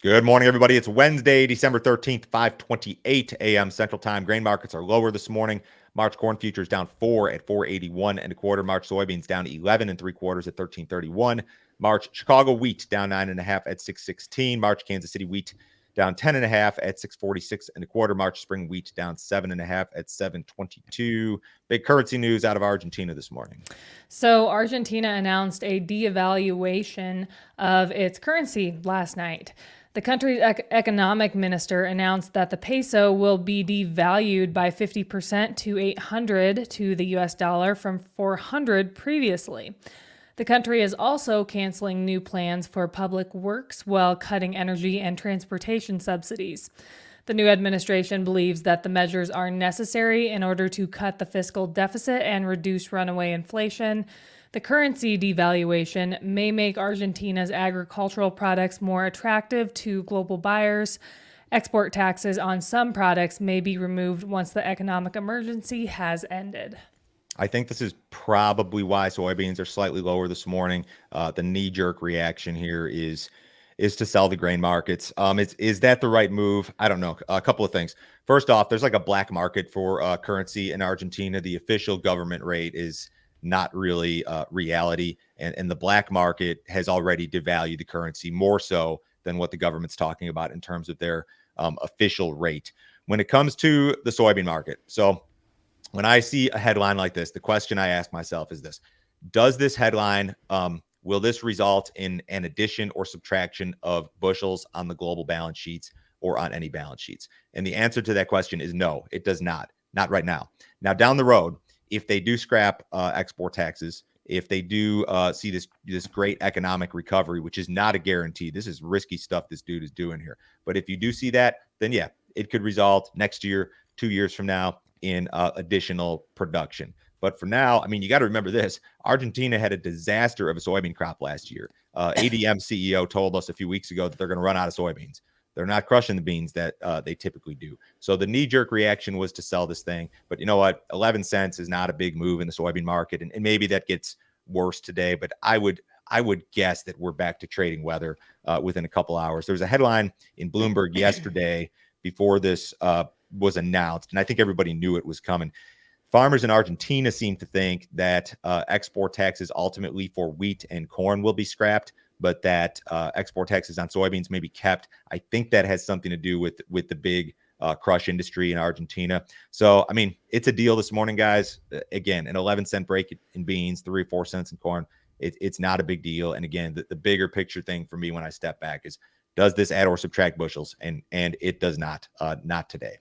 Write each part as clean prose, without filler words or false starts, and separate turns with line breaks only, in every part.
Good morning, everybody. It's Wednesday, December 13th, 5:28 a.m. Central Time. Grain markets are lower this morning. March corn futures down 4 at 481 and a quarter. March soybeans down 11 and three quarters at 1331. March Chicago wheat down 9.5 at 616. March Kansas City wheat down 10.5 at 646 and a quarter. March spring wheat down 7.5 at 722. Big currency news out of Argentina this morning.
So, Argentina announced a devaluation of its currency last night. The country's economic minister announced that the peso will be devalued by 50% to 800 to the US dollar from 400 previously. The country is also canceling new plans for public works while cutting energy and transportation subsidies. The new administration believes that the measures are necessary in order to cut the fiscal deficit and reduce runaway inflation. The currency devaluation may make Argentina's agricultural products more attractive to global buyers. Export taxes on some products may be removed once the economic emergency has ended.
I think this is probably why soybeans are slightly lower this morning. The knee-jerk reaction here is to sell the grain markets. Is that the right move? I don't know. A couple of things. First off, there's like a black market for currency in Argentina. The official government rate is not really reality, and the black market has already devalued the currency more so than what the government's talking about in terms of their official rate. When it comes to the soybean market, so when I see a headline like this, the question I ask myself is this: does this headline will this result in an addition or subtraction of bushels on the global balance sheets or on any balance sheets? And the answer to that question is no, it does not. Not right now. Now, down the road, if they do scrap export taxes, if they do see this great economic recovery, which is not a guarantee, this is risky stuff this dude is doing here. But if you do see that, then yeah, it could result next year, 2 years from now, in additional production. But for now, I mean, you got to remember this: Argentina had a disaster of a soybean crop last year. ADM CEO told us a few weeks ago that they're going to run out of soybeans. They're not crushing the beans that they typically do. So the knee-jerk reaction was to sell this thing. But you know what? 11 cents is not a big move in the soybean market, and maybe that gets worse today. But I would guess that we're back to trading weather within a couple hours. There was a headline in Bloomberg yesterday before this was announced, and I think everybody knew it was coming. Farmers in Argentina seem to think that export taxes ultimately for wheat and corn will be scrapped, but that export taxes on soybeans may be kept. I think that has something to do with the big crush industry in Argentina. So, I mean, it's a deal this morning, guys. Again, an 11-cent break in beans, 3 or 4 cents in corn. It's not a big deal. And again, the bigger picture thing for me when I step back is, does this add or subtract bushels? And it does not. Not today.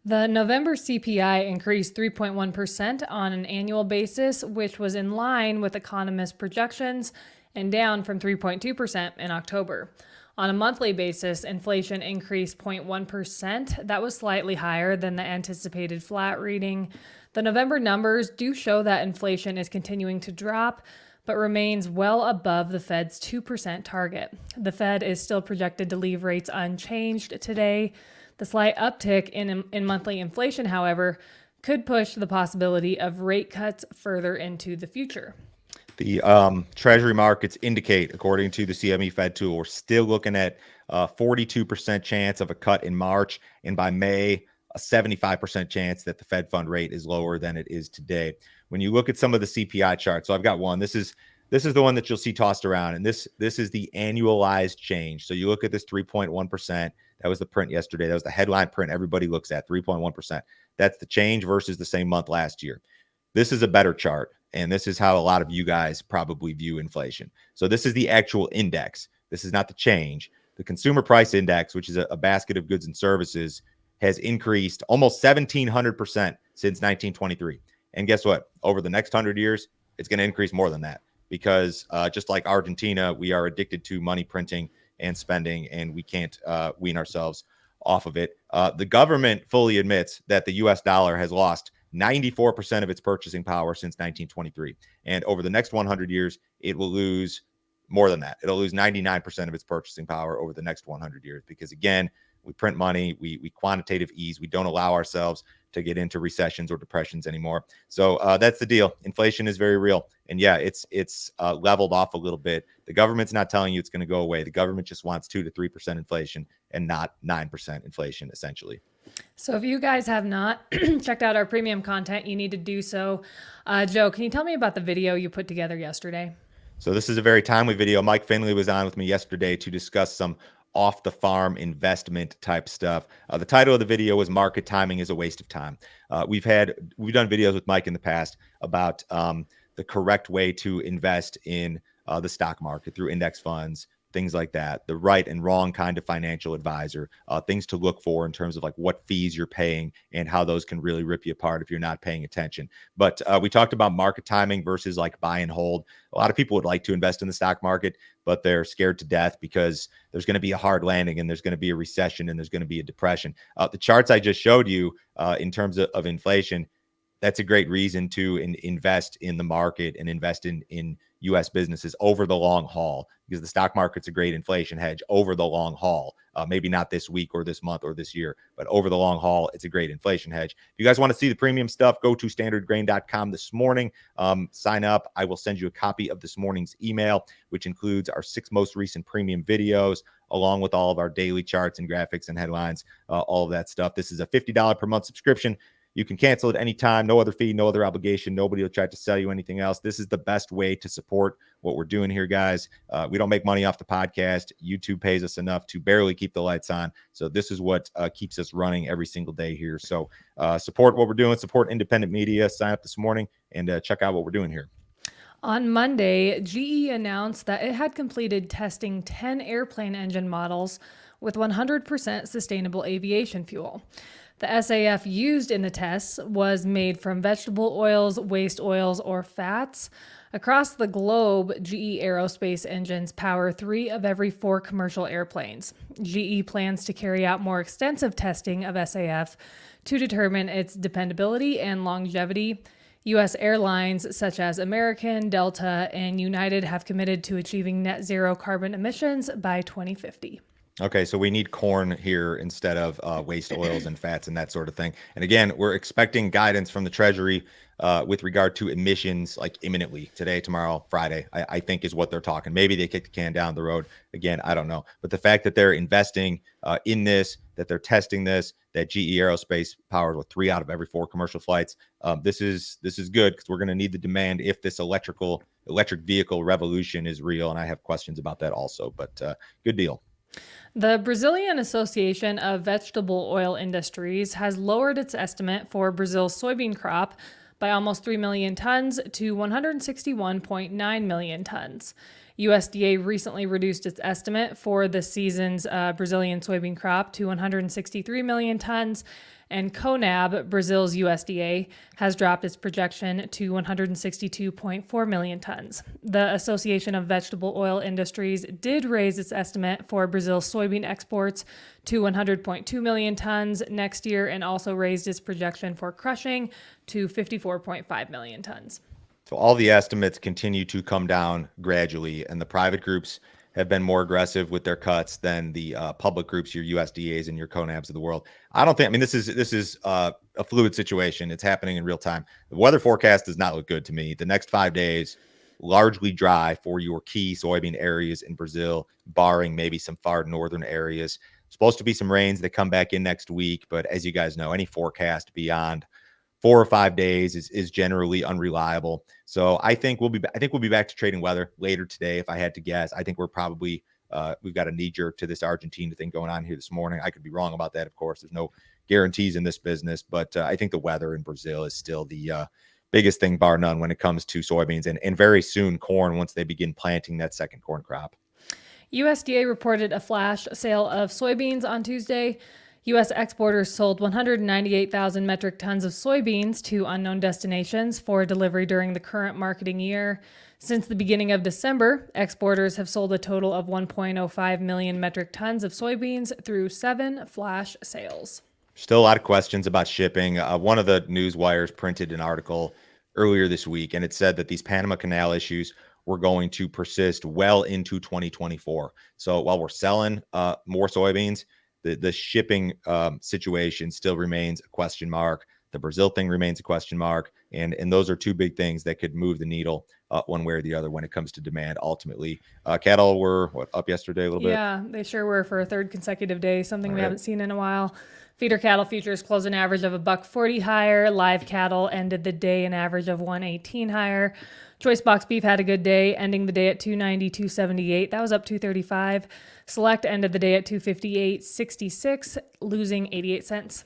The November CPI increased 3.1% on an annual basis, which was in line with economists' projections and down from 3.2% in October. On a monthly basis, inflation increased 0.1%. That was slightly higher than the anticipated flat reading. The November numbers do show that inflation is continuing to drop, but remains well above the Fed's 2% target. The Fed is still projected to leave rates unchanged today. The slight uptick in monthly inflation, however, could push the possibility of rate cuts further into the future.
The Treasury markets indicate, according to the CME Fed tool, we're still looking at a 42% chance of a cut in March, and by May, a 75% chance that the Fed fund rate is lower than it is today. When you look at some of the CPI charts, so I've got one. This is the one that you'll see tossed around, and this is the annualized change. So you look at this 3.1%. That was the print yesterday. That was the headline print everybody looks at, 3.1%. That's the change versus the same month last year. This is a better chart, and this is how a lot of you guys probably view inflation. So this is the actual index. This is not the change. The consumer price index, which is a basket of goods and services, has increased almost 1,700% since 1923. And guess what? Over the next 100 years, it's going to increase more than that, because just like Argentina, we are addicted to money printing and spending, and we can't wean ourselves off of it. The government fully admits that the U.S. dollar has lost 94% of its purchasing power since 1923. And over the next 100 years, it will lose more than that. It'll lose 99% of its purchasing power over the next 100 years because, again, we print money, we quantitative ease, we don't allow ourselves to get into recessions or depressions anymore. So that's the deal. Inflation is very real, and yeah, it's leveled off a little bit. The government's not telling you it's going to go away. The government just wants 2 to 3% inflation and not 9% inflation, essentially.
So if you guys have not checked out our premium content, you need to do so. Joe, can you tell me about the video you put together yesterday?
So this is a very timely video. Mike Finley was on with me yesterday to discuss some off the farm investment type stuff. The title of the video was "Market Timing is a Waste of Time." We've done videos with Mike in the past about the correct way to invest in the stock market through index funds, things like that, the right and wrong kind of financial advisor, things to look for in terms of like what fees you're paying and how those can really rip you apart if you're not paying attention. But we talked about market timing versus like buy and hold. A lot of people would like to invest in the stock market, but they're scared to death because there's going to be a hard landing and there's going to be a recession and there's going to be a depression. The charts I just showed you in terms of inflation, that's a great reason to invest in the market and invest in U.S. businesses over the long haul, because the stock market's a great inflation hedge over the long haul. Maybe not this week or this month or this year, but over the long haul, it's a great inflation hedge. If you guys want to see the premium stuff, go to standardgrain.com this morning. Sign up. I will send you a copy of this morning's email, which includes our 6 most recent premium videos, along with all of our daily charts and graphics and headlines, all of that stuff. This is a $50 per month subscription. You can cancel at any time, no other fee, no other obligation. Nobody will try to sell you anything else. This is the best way to support what we're doing here, guys. We don't make money off the podcast. YouTube pays us enough to barely keep the lights on. So this is what keeps us running every single day here. So support what we're doing, support independent media. Sign up this morning and check out what we're doing here.
On Monday, GE announced that it had completed testing 10 airplane engine models with 100% sustainable aviation fuel. The SAF used in the tests was made from vegetable oils, waste oils, or fats. Across the globe, GE Aerospace engines power 3 of every 4 commercial airplanes. GE plans to carry out more extensive testing of SAF to determine its dependability and longevity. U.S. airlines such as American, Delta, and United have committed to achieving net zero carbon emissions by 2050.
Okay, so we need corn here instead of waste oils and fats and that sort of thing. And again, we're expecting guidance from the Treasury with regard to emissions like imminently today, tomorrow, Friday, I think is what they're talking. Maybe they kick the can down the road. Again, I don't know. But the fact that they're investing in this, that they're testing this, that GE Aerospace powers with 3 out of every 4 commercial flights, this is good because we're going to need the demand if this electric vehicle revolution is real. And I have questions about that also, but good deal.
The Brazilian Association of Vegetable Oil Industries has lowered its estimate for Brazil's soybean crop by almost 3 million tons to 161.9 million tons. USDA recently reduced its estimate for the season's Brazilian soybean crop to 163 million tons, and CONAB, Brazil's USDA, has dropped its projection to 162.4 million tons. The Association of Vegetable Oil Industries did raise its estimate for Brazil's soybean exports to 100.2 million tons next year and also raised its projection for crushing to 54.5 million tons.
So all the estimates continue to come down gradually, and the private groups have been more aggressive with their cuts than the public groups, your USDAs and your CONABs of the world. I don't think. I mean, this is a fluid situation. It's happening in real time. The weather forecast does not look good to me. The next 5 days, largely dry for your key soybean areas in Brazil, barring maybe some far northern areas. Supposed to be some rains that come back in next week, but as you guys know, any forecast beyond 4 or 5 days is generally unreliable. So I think we'll be back to trading weather later today. If I had to guess, I think we're probably we've got a knee jerk to this Argentina thing going on here this morning. I could be wrong about that. Of course, there's no guarantees in this business, but I think the weather in Brazil is still the biggest thing, bar none, when it comes to soybeans and very soon corn once they begin planting that second corn crop.
USDA reported a flash sale of soybeans on Tuesday. U.S. exporters sold 198,000 metric tons of soybeans to unknown destinations for delivery during the current marketing year. Since the beginning of December, exporters have sold a total of 1.05 million metric tons of soybeans through 7 flash sales.
Still a lot of questions about shipping. One of the news wires printed an article earlier this week, and it said that these Panama Canal issues were going to persist well into 2024. So while we're selling more soybeans, the shipping situation still remains a question mark. The Brazil thing remains a question mark. And those are two big things that could move the needle one way or the other when it comes to demand ultimately. Cattle were up yesterday a little bit?
Yeah, they sure were for a third consecutive day, something we
Right.
haven't seen in a while. Feeder cattle futures closed an average of $1.40 higher. Live cattle ended the day an average of 118 higher. Choice box beef had a good day, ending the day at 290, 278. That was up 235. Select ended the day at 258.66, losing 88 cents.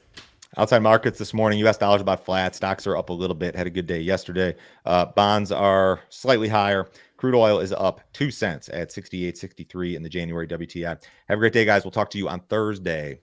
Outside markets this morning, U.S. dollars about flat. Stocks are up a little bit. Had a good day yesterday. Bonds are slightly higher. Crude oil is up 2 cents at 68.63 in the January WTI. Have a great day, guys. We'll talk to you on Thursday.